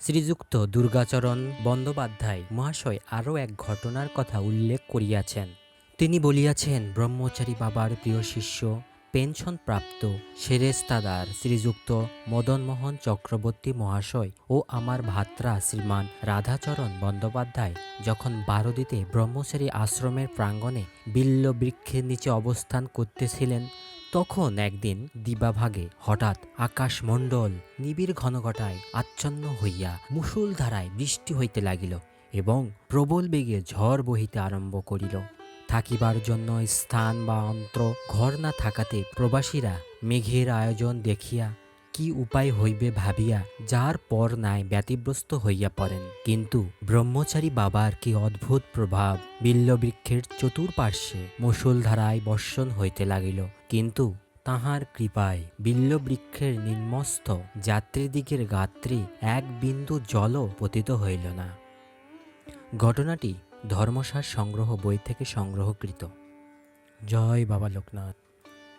শ্রীযুক্ত দুর্গাচরণ বন্দ্যোপাধ্যায় মহাশয় আরও এক ঘটনার কথা উল্লেখ করিয়াছেন। তিনি বলিয়াছেন, ব্রহ্মচারী বাবার প্রিয় শিষ্য পেনশনপ্রাপ্ত সেরেস্তাদার শ্রীযুক্ত মদনমোহন চক্রবর্তী মহাশয় ও আমার ভাত্রা শ্রীমান রাধাচরণ বন্দ্যোপাধ্যায় যখন বারোদিতে ব্রহ্মচারী আশ্রমের প্রাঙ্গণে বিল্ল বৃক্ষের নিচে অবস্থান করতেছিলেন, তখন একদিন দিবাভাগে হঠাৎ আকাশমণ্ডল নিবিড় ঘনঘটায় আচ্ছন্ন হইয়া মুষলধারায় বৃষ্টি হইতে লাগিল এবং প্রবল বেগে ঝড় বহিতে আরম্ভ করিল। থাকিবার জন্য স্থান বা অন্ত্র ঘর না থাকাতে প্রবাসীরা মেঘের আয়োজন দেখিয়া কি উপায় হইবে ভাবিয়া যার পর নাই ব্যতিব্যস্ত হইয়া পড়েন। কিন্তু ব্রহ্মচারী বাবার কি অদ্ভুত প্রভাব! বিল্লবৃক্ষের চতুর্পার্শ্বে মুষলধারায় বর্ষণ হইতে লাগিল, কিন্তু তাহার কৃপায় বিল্লবৃক্ষের নিম্নস্থ যাত্রীদিগের গাত্রে এক বিন্দু জলও পতিত হইল না। ঘটনাটি ধর্মসার সংগ্রহ বই থেকে সংগ্রহকৃত। জয় বাবা লোকনাথ।